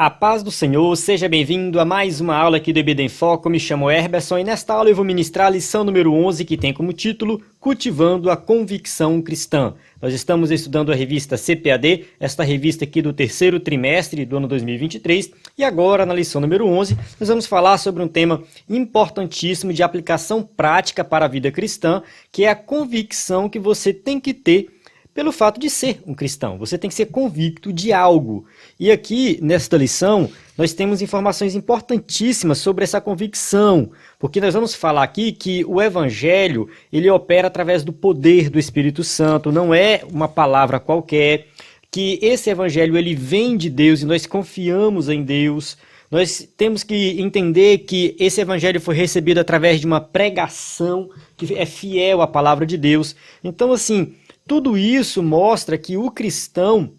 A paz do Senhor, seja bem-vindo a mais uma aula aqui do EBD em Foco. Me chamo Herberson e nesta aula eu vou ministrar a lição número 11, que tem como título Cultivando a Convicção Cristã. Nós estamos estudando a revista CPAD, esta revista aqui do terceiro trimestre do ano 2023, e agora na lição número 11 nós vamos falar sobre um tema importantíssimo de aplicação prática para a vida cristã, que é a convicção que você tem que ter pelo fato de ser um cristão. Você tem que ser convicto de algo. E aqui, nesta lição, nós temos informações importantíssimas sobre essa convicção, porque nós vamos falar aqui que o Evangelho, ele opera através do poder do Espírito Santo, não é uma palavra qualquer, que esse Evangelho, ele vem de Deus e nós confiamos em Deus. Nós temos que entender que esse Evangelho foi recebido através de uma pregação que é fiel à palavra de Deus. Então, assim, tudo isso mostra que o cristão,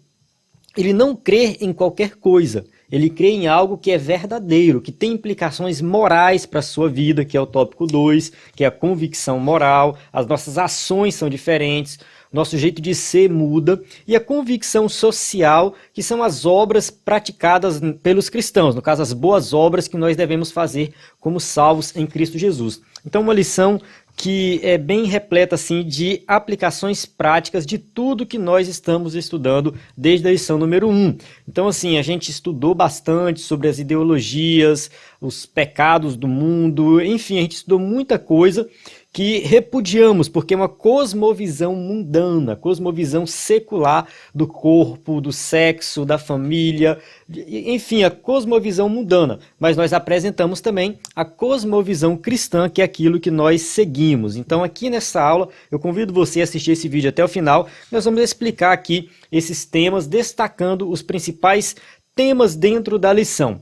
ele não crê em qualquer coisa, ele crê em algo que é verdadeiro, que tem implicações morais para a sua vida, que é o tópico 2, que é a convicção moral, as nossas ações são diferentes, nosso jeito de ser muda, e a convicção social, que são as obras praticadas pelos cristãos, no caso as boas obras que nós devemos fazer como salvos em Cristo Jesus. Então uma lição que é bem repleta assim, de aplicações práticas de tudo que nós estamos estudando desde a lição número 1. Então, assim, a gente estudou bastante sobre as ideologias, os pecados do mundo, enfim, a gente estudou muita coisa que repudiamos, porque é uma cosmovisão mundana, cosmovisão secular do corpo, do sexo, da família, enfim, a cosmovisão mundana. Mas nós apresentamos também a cosmovisão cristã, que é aquilo que nós seguimos. Então aqui nessa aula, eu convido você a assistir esse vídeo até o final. Nós vamos explicar aqui esses temas, destacando os principais temas dentro da lição.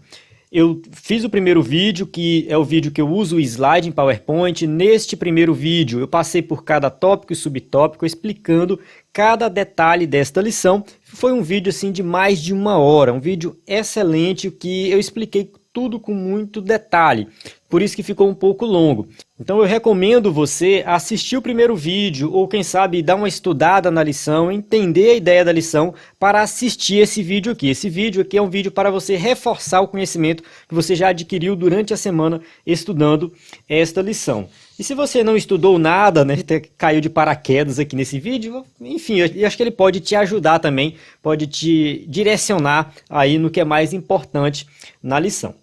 Eu fiz o primeiro vídeo, que é o vídeo que eu uso o slide em PowerPoint. Neste primeiro vídeo, eu passei por cada tópico e subtópico, explicando cada detalhe desta lição. Foi um vídeo assim de mais de 1 hora, um vídeo excelente, que eu expliquei tudo com muito detalhe, por isso que ficou um pouco longo. Então eu recomendo você assistir o primeiro vídeo, ou quem sabe dar uma estudada na lição, entender a ideia da lição para assistir esse vídeo aqui. Esse vídeo aqui é um vídeo para você reforçar o conhecimento que você já adquiriu durante a semana estudando esta lição. E se você não estudou nada, né, caiu de paraquedas aqui nesse vídeo, enfim, eu acho que ele pode te ajudar também, pode te direcionar aí no que é mais importante na lição.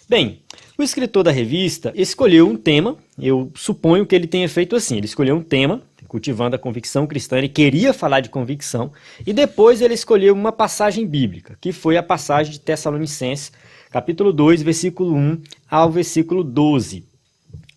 Bem, o escritor da revista escolheu um tema, eu suponho que ele tenha feito assim, ele escolheu um tema, cultivando a convicção cristã, ele queria falar de convicção, e depois ele escolheu uma passagem bíblica, que foi a passagem de Tessalonicenses, capítulo 2, versículo 1 ao versículo 12.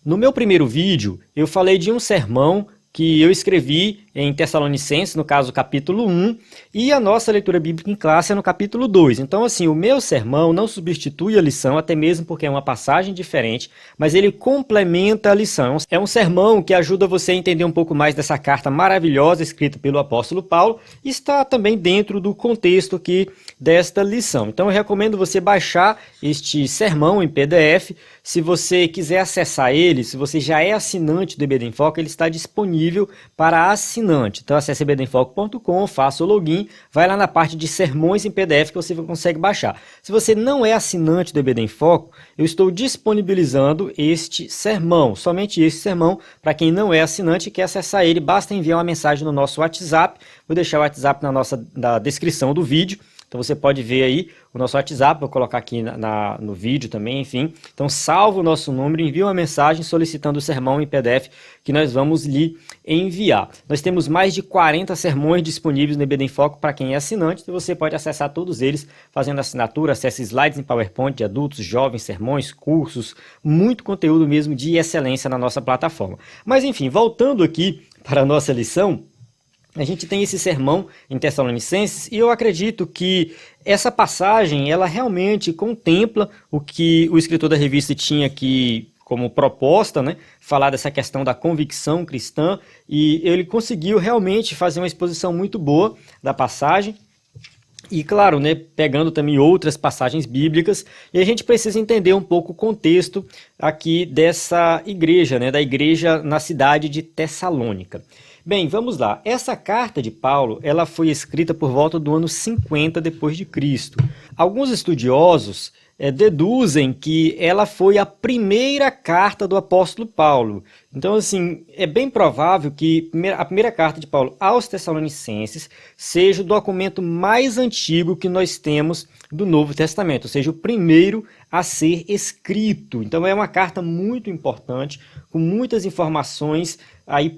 No meu primeiro vídeo, eu falei de um sermão que eu escrevi em Tessalonicenses, no caso capítulo 1, e a nossa leitura bíblica em classe é no capítulo 2. Então, assim, o meu sermão não substitui a lição, até mesmo porque é uma passagem diferente, mas ele complementa a lição. É um sermão que ajuda você a entender um pouco mais dessa carta maravilhosa escrita pelo apóstolo Paulo, e está também dentro do contexto aqui desta lição. Então, eu recomendo você baixar este sermão em PDF. Se você quiser acessar ele, se você já é assinante do EBD em Foco, ele está disponível para assinante. Então acesse ebdenfoco.com, faça o login, vai lá na parte de sermões em PDF que você consegue baixar. Se você não é assinante do EBD em Foco, eu estou disponibilizando este sermão, somente este sermão, para quem não é assinante e quer acessar ele, basta enviar uma mensagem no nosso WhatsApp, vou deixar o WhatsApp na descrição do vídeo. Então você pode ver aí o nosso WhatsApp, vou colocar aqui no vídeo também, enfim. Então salva o nosso número, envia uma mensagem solicitando o sermão em PDF que nós vamos lhe enviar. Nós temos mais de 40 sermões disponíveis no EBD em Foco para quem é assinante, então você pode acessar todos eles fazendo assinatura, acesse slides em PowerPoint de adultos, jovens, sermões, cursos, muito conteúdo mesmo de excelência na nossa plataforma. Mas enfim, voltando aqui para a nossa lição, a gente tem esse sermão em Tessalonicenses e eu acredito que essa passagem, ela realmente contempla o que o escritor da revista tinha aqui como proposta, né? Falar dessa questão da convicção cristã, e ele conseguiu realmente fazer uma exposição muito boa da passagem. E claro, né, pegando também outras passagens bíblicas, e a gente precisa entender um pouco o contexto aqui dessa igreja, né, da igreja na cidade de Tessalônica. Bem, vamos lá. Essa carta de Paulo, ela foi escrita por volta do ano 50 depois de Cristo. Alguns estudiosos deduzem que ela foi a primeira carta do apóstolo Paulo. Então, assim, é bem provável que a primeira carta de Paulo aos Tessalonicenses seja o documento mais antigo que nós temos do Novo Testamento, ou seja, o primeiro a ser escrito. Então, é uma carta muito importante, com muitas informações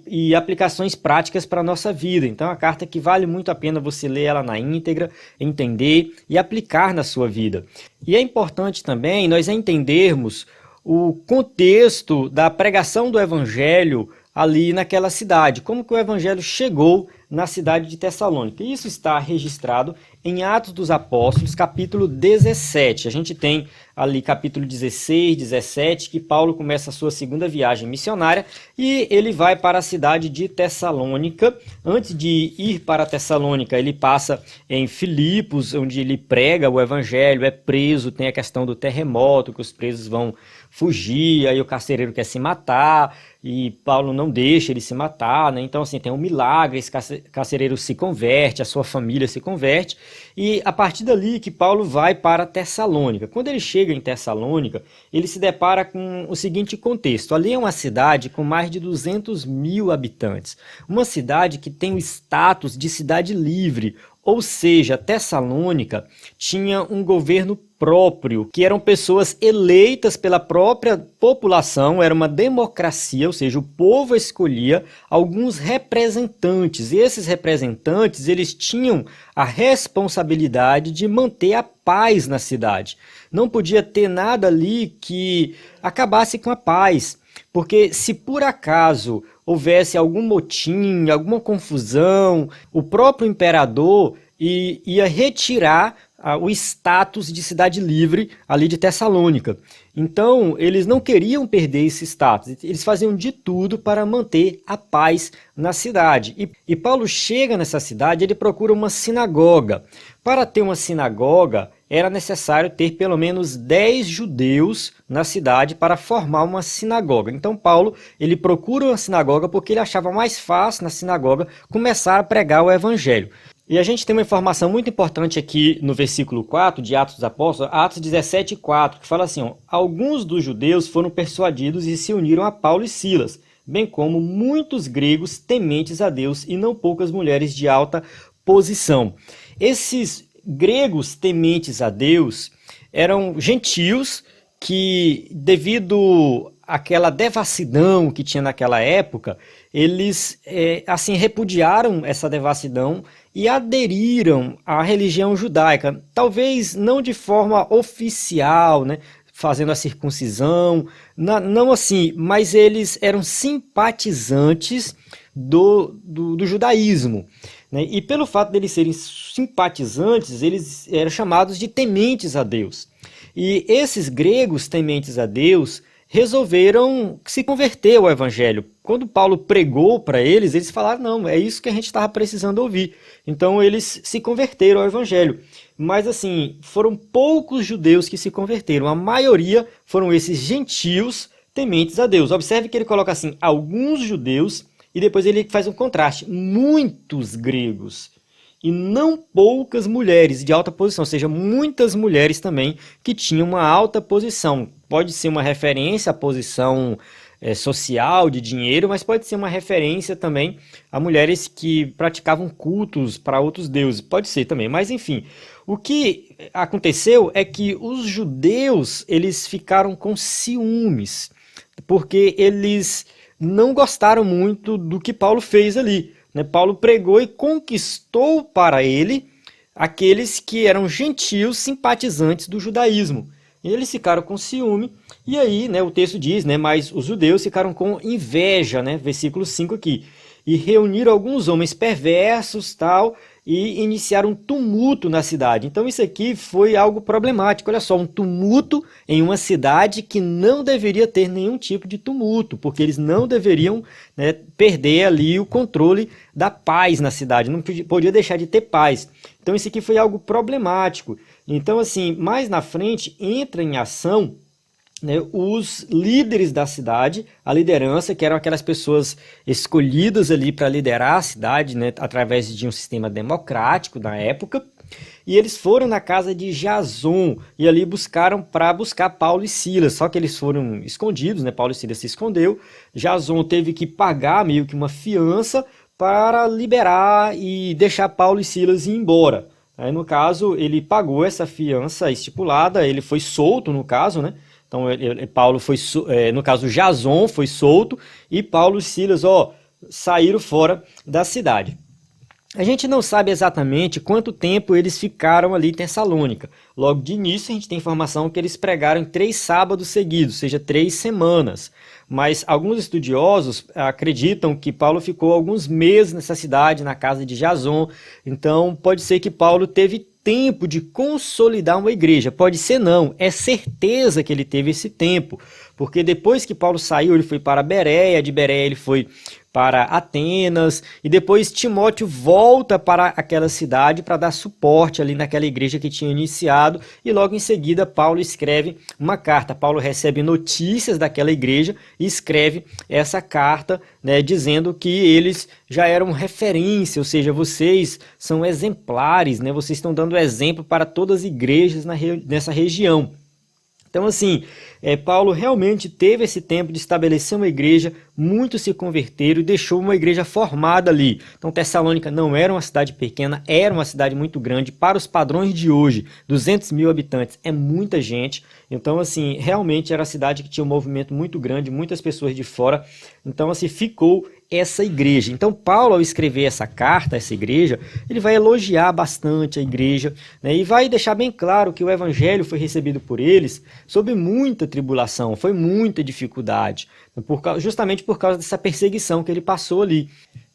e aplicações práticas para a nossa vida. Então, é uma carta que vale muito a pena você ler ela na íntegra, entender e aplicar na sua vida. E é importante também nós entendermos o contexto da pregação do Evangelho ali naquela cidade, como que o Evangelho chegou na cidade de Tessalônica. Isso está registrado em Atos dos Apóstolos, capítulo 17. A gente tem ali capítulo 16, 17, que Paulo começa a sua segunda viagem missionária e ele vai para a cidade de Tessalônica. Antes de ir para Tessalônica, ele passa em Filipos, onde ele prega o Evangelho, é preso, tem a questão do terremoto, que os presos vão fugir, aí o carcereiro quer se matar e Paulo não deixa ele se matar, né? Então, assim, tem um milagre, esse carcereiro se converte, a sua família se converte, e a partir dali que Paulo vai para Tessalônica. Quando ele chega em Tessalônica, ele se depara com o seguinte contexto: ali é uma cidade com mais de 200 mil habitantes, uma cidade que tem o status de cidade livre, ou seja, Tessalônica tinha um governo próprio, que eram pessoas eleitas pela própria população, era uma democracia, ou seja, o povo escolhia alguns representantes, e esses representantes eles tinham a responsabilidade de manter a paz na cidade. Não podia ter nada ali que acabasse com a paz, porque se por acaso houvesse algum motim, alguma confusão, o próprio imperador ia retirar o status de cidade livre ali de Tessalônica. Então, eles não queriam perder esse status, eles faziam de tudo para manter a paz na cidade. E Paulo chega nessa cidade, ele procura uma sinagoga. Para ter uma sinagoga, era necessário ter pelo menos 10 judeus na cidade para formar uma sinagoga. Então Paulo, ele procura uma sinagoga porque ele achava mais fácil na sinagoga começar a pregar o evangelho. E a gente tem uma informação muito importante aqui no versículo 4 de Atos dos Apóstolos, Atos 17:4, que fala assim: ó, alguns dos judeus foram persuadidos e se uniram a Paulo e Silas, bem como muitos gregos tementes a Deus e não poucas mulheres de alta posição. Esses gregos tementes a Deus eram gentios que, devido àquela devassidão que tinha naquela época, eles assim repudiaram essa devassidão e aderiram à religião judaica, talvez não de forma oficial, né, fazendo a circuncisão, não assim, mas eles eram simpatizantes do judaísmo, né? E pelo fato de eles serem simpatizantes, eles eram chamados de tementes a Deus. E esses gregos tementes a Deus resolveram se converter ao evangelho. Quando Paulo pregou para eles, eles falaram: não, é isso que a gente estava precisando ouvir. Então eles se converteram ao evangelho. Mas assim, foram poucos judeus que se converteram. A maioria foram esses gentios tementes a Deus. Observe que ele coloca assim: alguns judeus, e depois ele faz um contraste: muitos gregos. E não poucas mulheres de alta posição, ou seja, muitas mulheres também que tinham uma alta posição. Pode ser uma referência à posição social, de dinheiro, mas pode ser uma referência também a mulheres que praticavam cultos para outros deuses. Pode ser também, mas enfim. O que aconteceu é que os judeus eles ficaram com ciúmes, porque eles não gostaram muito do que Paulo fez ali. Paulo pregou e conquistou para ele aqueles que eram gentios simpatizantes do judaísmo. E eles ficaram com ciúme, e aí o texto diz, mas os judeus ficaram com inveja, versículo 5 aqui, e reuniram alguns homens perversos, tal, e iniciaram um tumulto na cidade. Então isso aqui foi algo problemático. Olha só, um tumulto em uma cidade que não deveria ter nenhum tipo de tumulto, porque eles não deveriam perder ali o controle da paz na cidade, não podia deixar de ter paz. Então isso aqui foi algo problemático. Então assim, mais na frente entra em ação né, os líderes da cidade, a liderança, que eram aquelas pessoas escolhidas ali para liderar a cidade, né, através de um sistema democrático na época, e eles foram na casa de Jason e ali buscar Paulo e Silas, só que eles foram escondidos, né? Paulo e Silas se escondeu, Jason teve que pagar meio que uma fiança para liberar e deixar Paulo e Silas ir embora. Aí, no caso, ele pagou essa fiança estipulada, ele foi solto, no caso, né? Então, Paulo foi, no caso, Jason foi solto e Paulo e Silas, saíram fora da cidade. A gente não sabe exatamente quanto tempo eles ficaram ali em Tessalônica. Logo de início, a gente tem informação que eles pregaram em 3 sábados seguidos, ou seja, 3 semanas. Mas alguns estudiosos acreditam que Paulo ficou alguns meses nessa cidade, na casa de Jason. Então, pode ser que Paulo teve tempo de consolidar uma igreja. Pode ser não, é certeza que ele teve esse tempo. Porque depois que Paulo saiu, ele foi para Bereia, de Bereia ele foi para Atenas, e depois Timóteo volta para aquela cidade para dar suporte ali naquela igreja que tinha iniciado, e logo em seguida Paulo escreve uma carta. Paulo recebe notícias daquela igreja e escreve essa carta, né, dizendo que eles já eram referência, ou seja, vocês são exemplares, né, vocês estão dando exemplo para todas as igrejas nessa região. Então, assim, Paulo realmente teve esse tempo de estabelecer uma igreja, muitos se converteram e deixou uma igreja formada ali. Então, Tessalônica não era uma cidade pequena, era uma cidade muito grande. Para os padrões de hoje, 200 mil habitantes é muita gente. Então, assim, realmente era uma cidade que tinha um movimento muito grande, muitas pessoas de fora. Então, assim, ficou essa igreja. Então, Paulo, ao escrever essa carta a essa igreja, ele vai elogiar bastante a igreja, né, e vai deixar bem claro que o evangelho foi recebido por eles sob muita tribulação, foi muita dificuldade, justamente por causa dessa perseguição que ele passou ali.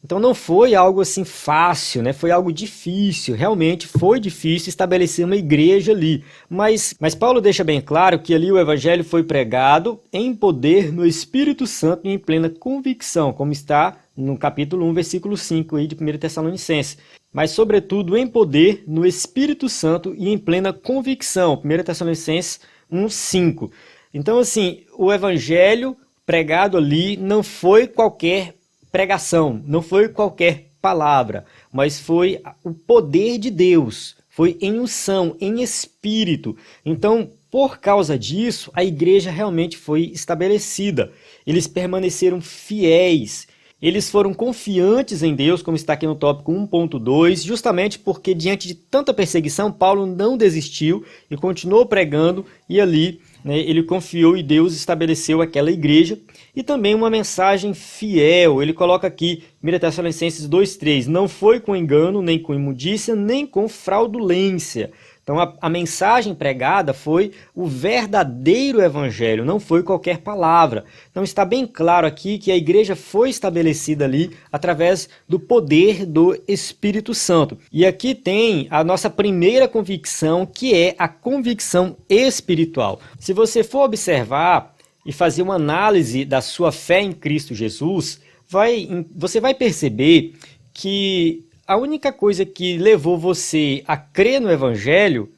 Então não foi algo assim fácil, né? Foi algo difícil, realmente foi difícil estabelecer uma igreja ali. Mas Paulo deixa bem claro que ali o evangelho foi pregado em poder no Espírito Santo e em plena convicção, como está no capítulo 1, versículo 5 aí de 1 Tessalonicenses. Mas sobretudo em poder no Espírito Santo e em plena convicção, 1 Tessalonicenses 1, 5. Então assim, o evangelho pregado ali não foi qualquer pregação, não foi qualquer palavra, mas foi o poder de Deus, foi em unção, em espírito. Então, por causa disso, a igreja realmente foi estabelecida. Eles permaneceram fiéis, eles foram confiantes em Deus, como está aqui no tópico 1.2, justamente porque diante de tanta perseguição, Paulo não desistiu e continuou pregando, e ali, né, ele confiou e Deus estabeleceu aquela igreja. E também uma mensagem fiel, ele coloca aqui, 1 Tessalonicenses 2,3, não foi com engano, nem com imundícia, nem com fraudulência. Então a mensagem pregada foi o verdadeiro evangelho, não foi qualquer palavra. Então está bem claro aqui que a igreja foi estabelecida ali através do poder do Espírito Santo. E aqui tem a nossa primeira convicção, que é a convicção espiritual. Se você for observar e fazer uma análise da sua fé em Cristo Jesus, você vai perceber que a única coisa que levou você a crer no Evangelho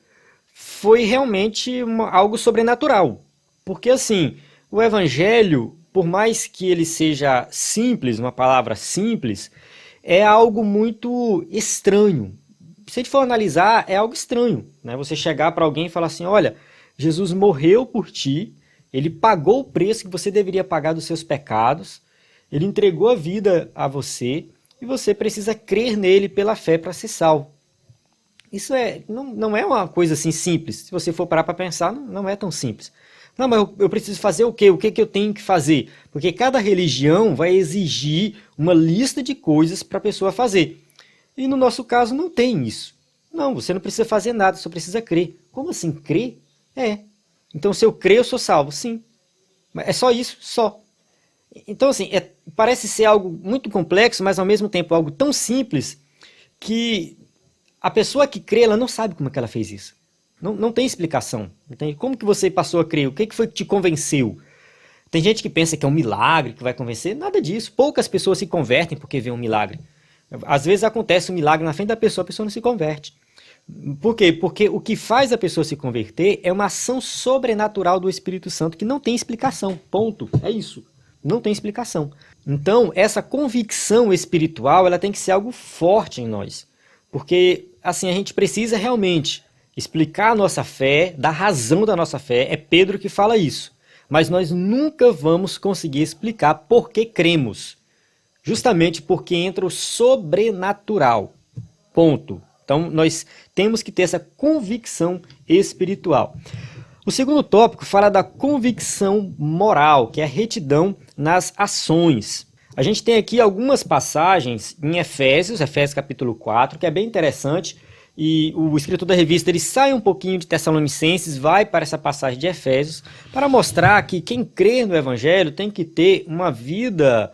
foi realmente algo sobrenatural. Porque assim, o Evangelho, por mais que ele seja simples, uma palavra simples, é algo muito estranho. Se a gente for analisar, é algo estranho, né? Você chegar para alguém e falar assim, olha, Jesus morreu por ti, ele pagou o preço que você deveria pagar dos seus pecados, ele entregou a vida a você, e você precisa crer nele pela fé para ser salvo. Isso não é uma coisa assim simples. Se você for parar para pensar, não é tão simples. Não, mas eu preciso fazer o quê? O que eu tenho que fazer? Porque cada religião vai exigir uma lista de coisas para a pessoa fazer. E no nosso caso não tem isso. Não, você não precisa fazer nada, só precisa crer. Como assim, crer? Então se eu crer, eu sou salvo. Sim. É só isso, só. Então, assim, parece ser algo muito complexo, mas ao mesmo tempo algo tão simples que a pessoa que crê, ela não sabe como é que ela fez isso. Não tem explicação. Entende? Como que você passou a crer? O que foi que te convenceu? Tem gente que pensa que é um milagre que vai convencer. Nada disso. Poucas pessoas se convertem porque vê um milagre. Às vezes acontece um milagre na frente da pessoa, a pessoa não se converte. Por quê? Porque o que faz a pessoa se converter é uma ação sobrenatural do Espírito Santo que não tem explicação. Ponto. É isso. Não tem explicação. Então, essa convicção espiritual, ela tem que ser algo forte em nós. Porque, assim, a gente precisa realmente explicar a nossa fé, dar razão da nossa fé. É Pedro que fala isso. Mas nós nunca vamos conseguir explicar por que cremos. Justamente porque entra o sobrenatural. Ponto. Então, nós temos que ter essa convicção espiritual. O segundo tópico fala da convicção moral, que é a retidão nas ações. A gente tem aqui algumas passagens em Efésios capítulo 4, que é bem interessante, e o escritor da revista ele sai um pouquinho de Tessalonicenses, vai para essa passagem de Efésios, para mostrar que quem crê no Evangelho tem que ter uma vida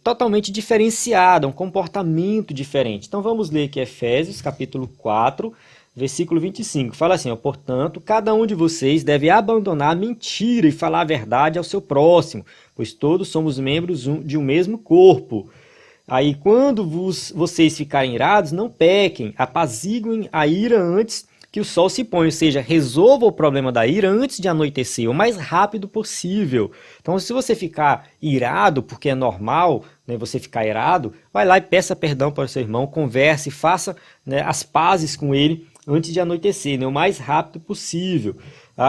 totalmente diferenciada, um comportamento diferente. Então vamos ler aqui Efésios capítulo 4, versículo 25. Fala assim, ó, portanto, cada um de vocês deve abandonar a mentira e falar a verdade ao seu próximo, pois todos somos membros de um mesmo corpo. Aí, quando vocês ficarem irados, não pequem, apaziguem a ira antes que o sol se ponha, ou seja, resolva o problema da ira antes de anoitecer, o mais rápido possível. Então, se você ficar irado, porque é normal, né, você ficar irado, vai lá e peça perdão para o seu irmão, converse, faça, né, as pazes com ele antes de anoitecer, né, o mais rápido possível.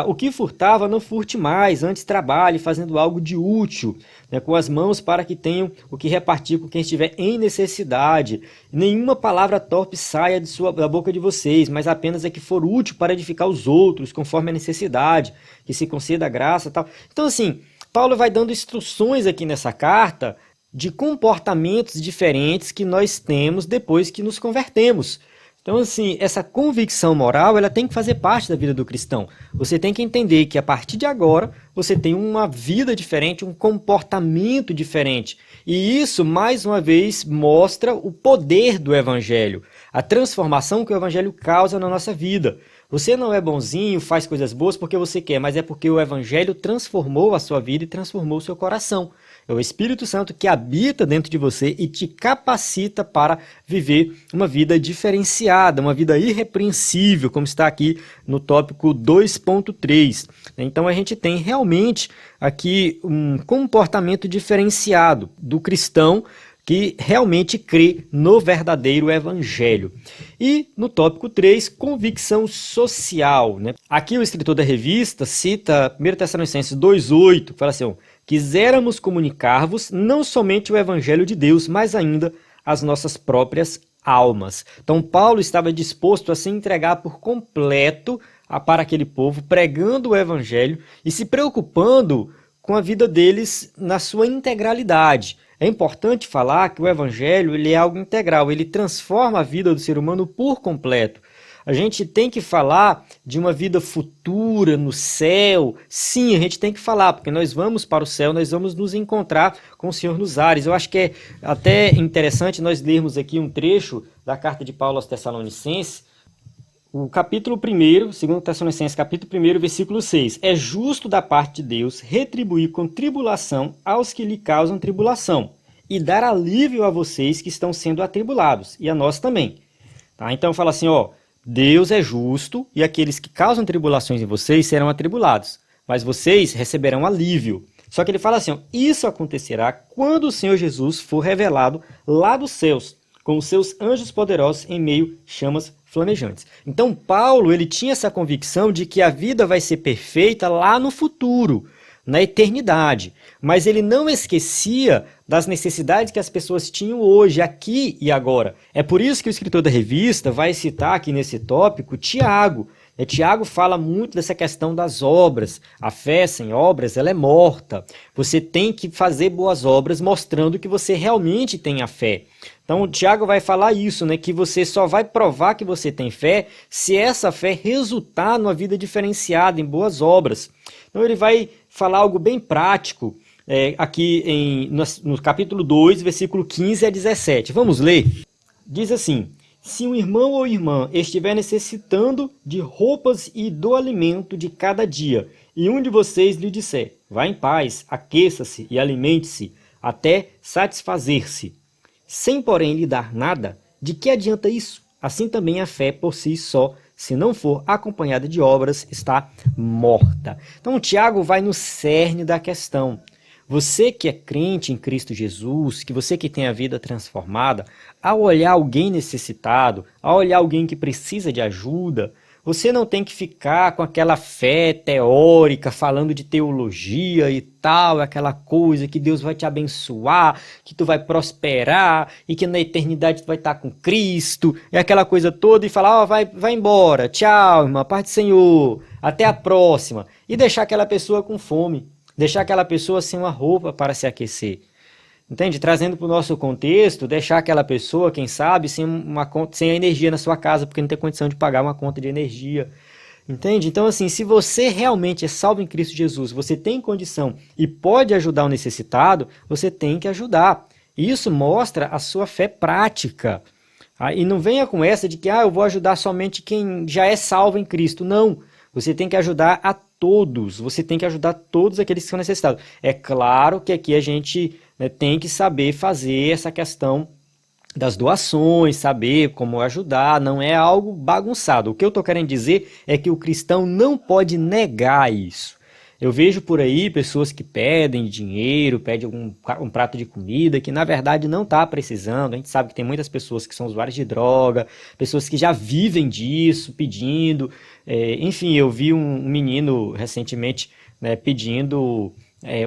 O que furtava, não furte mais, antes trabalhe fazendo algo de útil, né, com as mãos para que tenham o que repartir com quem estiver em necessidade. Nenhuma palavra torpe saia da boca de vocês, mas apenas a que for útil para edificar os outros, conforme a necessidade, que se conceda a graça e tal. Então, assim, Paulo vai dando instruções aqui nessa carta de comportamentos diferentes que nós temos depois que nos convertemos. Então, assim, essa convicção moral, ela tem que fazer parte da vida do cristão. Você tem que entender que a partir de agora, você tem uma vida diferente, um comportamento diferente. E isso, mais uma vez, mostra o poder do Evangelho, a transformação que o Evangelho causa na nossa vida. Você não é bonzinho, faz coisas boas porque você quer, mas é porque o Evangelho transformou a sua vida e transformou o seu coração. É o Espírito Santo que habita dentro de você e te capacita para viver uma vida diferenciada, uma vida irrepreensível, como está aqui no tópico 2.3. Então a gente tem realmente aqui um comportamento diferenciado do cristão que realmente crê no verdadeiro evangelho. E no tópico 3, convicção social, né? Aqui o escritor da revista cita 1 Tessalonicenses 2,8, que fala assim, quiséramos comunicar-vos não somente o evangelho de Deus, mas ainda as nossas próprias almas. Então Paulo estava disposto a se entregar por completo para aquele povo, pregando o evangelho e se preocupando com a vida deles na sua integralidade. É importante falar que o evangelho ele é algo integral, ele transforma a vida do ser humano por completo. A gente tem que falar de uma vida futura no céu. Sim, a gente tem que falar, porque nós vamos para o céu, nós vamos nos encontrar com o Senhor nos ares. Eu acho que é até interessante nós lermos aqui um trecho da carta de Paulo aos Tessalonicenses, o capítulo 1, 2 Tessalonicenses, capítulo 1, versículo 6. É justo da parte de Deus retribuir com tribulação aos que lhe causam tribulação e dar alívio a vocês que estão sendo atribulados, e a nós também. Tá? Então fala assim, Deus é justo e aqueles que causam tribulações em vocês serão atribulados, mas vocês receberão alívio. Só que ele fala assim, isso acontecerá quando o Senhor Jesus for revelado lá dos céus, com os seus anjos poderosos em meio chamas flamejantes. Então Paulo ele tinha essa convicção de que a vida vai ser perfeita lá no futuro, na eternidade, mas ele não esquecia das necessidades que as pessoas tinham hoje, aqui e agora. É por isso que o escritor da revista vai citar aqui nesse tópico Tiago. Tiago fala muito dessa questão das obras. A fé sem obras ela é morta. Você tem que fazer boas obras mostrando que você realmente tem a fé. Então Tiago vai falar isso, né, que você só vai provar que você tem fé se essa fé resultar numa vida diferenciada em boas obras. Então ele vai falar algo bem prático aqui no capítulo 2, versículo 15 a 17. Vamos ler? Diz assim, se um irmão ou irmã estiver necessitando de roupas e do alimento de cada dia, e um de vocês lhe disser, vá em paz, aqueça-se e alimente-se, até satisfazer-se, sem porém lhe dar nada, de que adianta isso? assim também a fé por si só, se não for acompanhada de obras, está morta. Então, o Tiago vai no cerne da questão. Você que é crente em Cristo Jesus, que você que tem a vida transformada, ao olhar alguém necessitado, ao olhar alguém que precisa de ajuda, você não tem que ficar com aquela fé teórica, falando de teologia e tal, aquela coisa que Deus vai te abençoar, que tu vai prosperar e que na eternidade tu vai estar com Cristo, e aquela coisa toda, e falar, ó, vai embora, tchau, irmã, paz do Senhor, até a próxima, e deixar aquela pessoa com fome, deixar aquela pessoa sem uma roupa para se aquecer. Entende? Trazendo para o nosso contexto, deixar aquela pessoa, quem sabe, sem a energia na sua casa, porque não tem condição de pagar uma conta de energia. Entende? Então, assim, se você realmente é salvo em Cristo Jesus, você tem condição e pode ajudar o necessitado, você tem que ajudar. E isso mostra a sua fé prática. E não venha com essa de que eu vou ajudar somente quem já é salvo em Cristo. Não. Você tem que ajudar a todos. Você tem que ajudar todos aqueles que são necessitados. É claro que aqui a gente tem que saber fazer essa questão das doações, saber como ajudar, não é algo bagunçado. O que eu estou querendo dizer é que o cristão não pode negar isso. Eu vejo por aí pessoas que pedem dinheiro, pedem um prato de comida, que na verdade não está precisando. A gente sabe que tem muitas pessoas que são usuários de droga, pessoas que já vivem disso, pedindo. Enfim, eu vi um menino recentemente pedindo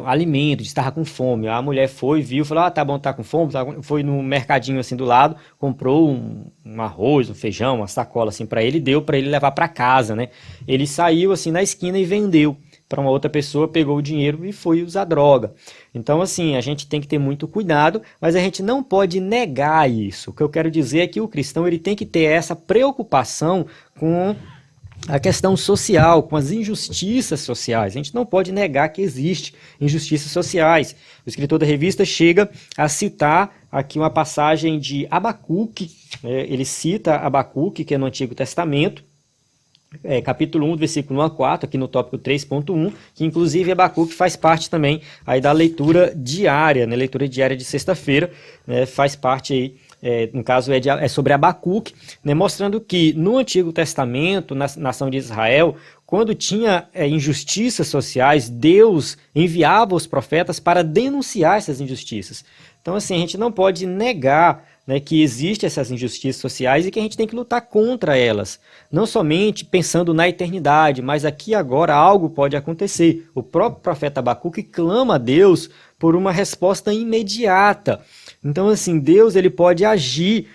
alimento, estava com fome. A mulher foi, viu, falou, tá bom, tá com fome, foi no mercadinho assim do lado, comprou um arroz, um feijão, uma sacola assim para ele, deu para ele levar para casa, né? Ele saiu assim na esquina e vendeu para uma outra pessoa, pegou o dinheiro e foi usar droga. Então, assim, a gente tem que ter muito cuidado, mas a gente não pode negar isso. O que eu quero dizer é que o cristão ele tem que ter essa preocupação com a questão social, com as injustiças sociais. A gente não pode negar que existe injustiças sociais. O escritor da revista chega a citar aqui uma passagem de Abacuque, ele cita Abacuque, que é no Antigo Testamento, capítulo 1, versículo 1 a 4, aqui no tópico 3.1, que inclusive Abacuque faz parte também aí da leitura diária, né, leitura diária de sexta-feira, faz parte aí, no caso é sobre Abacuque, né, mostrando que no Antigo Testamento, na nação de Israel, quando tinha injustiças sociais, Deus enviava os profetas para denunciar essas injustiças. Então, assim, a gente não pode negar que existem essas injustiças sociais e que a gente tem que lutar contra elas. Não somente pensando na eternidade, mas aqui agora algo pode acontecer. O próprio profeta Abacuque clama a Deus por uma resposta imediata. Então, assim, Deus ele pode agir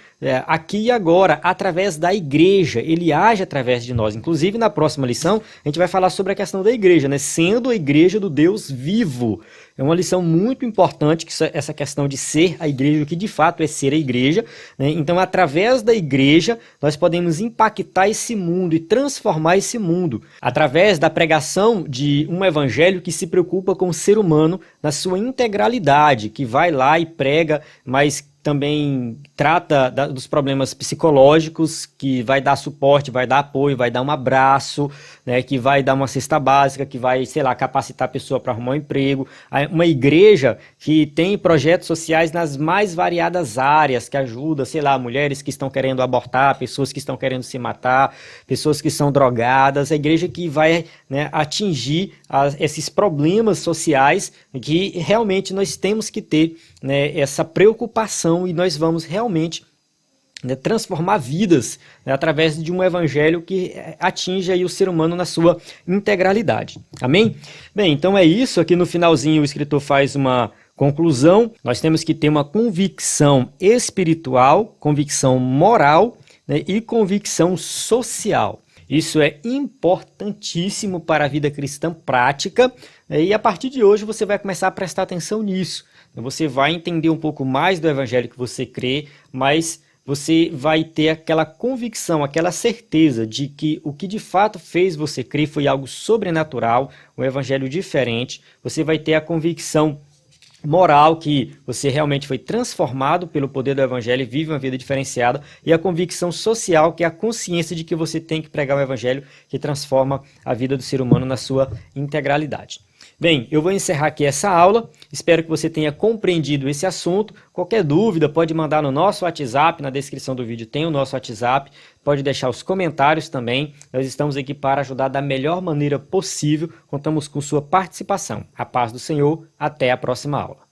aqui e agora, através da igreja. Ele age através de nós. Inclusive, na próxima lição, a gente vai falar sobre a questão da igreja, né? Sendo a igreja do Deus vivo. É uma lição muito importante, essa questão de ser a igreja, o que de fato é ser a igreja, né? Então, através da igreja, nós podemos impactar esse mundo e transformar esse mundo. Através da pregação de um evangelho que se preocupa com o ser humano na sua integralidade, que vai lá e prega, mas também trata dos problemas psicológicos, que vai dar suporte, vai dar apoio, vai dar um abraço, né, que vai dar uma cesta básica, que vai, sei lá, capacitar a pessoa para arrumar um emprego. Uma igreja que tem projetos sociais nas mais variadas áreas, que ajuda, sei lá, mulheres que estão querendo abortar, pessoas que estão querendo se matar, pessoas que são drogadas. A igreja que vai, né, atingir esses problemas sociais que realmente nós temos que ter, né, essa preocupação, e nós vamos realmente transformar vidas, né, através de um evangelho que atinge aí o ser humano na sua integralidade. Amém? Bem, então é isso. Aqui no finalzinho o escritor faz uma conclusão. Nós temos que ter uma convicção espiritual, convicção moral, né, e convicção social. Isso é importantíssimo para a vida cristã prática, e a partir de hoje você vai começar a prestar atenção nisso. Você vai entender um pouco mais do evangelho que você crê, mas você vai ter aquela convicção, aquela certeza de que o que de fato fez você crer foi algo sobrenatural, um evangelho diferente. Você vai ter a convicção moral, que você realmente foi transformado pelo poder do evangelho e vive uma vida diferenciada, e a convicção social, que é a consciência de que você tem que pregar o evangelho que transforma a vida do ser humano na sua integralidade. Bem, eu vou encerrar aqui essa aula, espero que você tenha compreendido esse assunto. Qualquer dúvida pode mandar no nosso WhatsApp, na descrição do vídeo tem o nosso WhatsApp, pode deixar os comentários também, nós estamos aqui para ajudar da melhor maneira possível, contamos com sua participação. A paz do Senhor, até a próxima aula.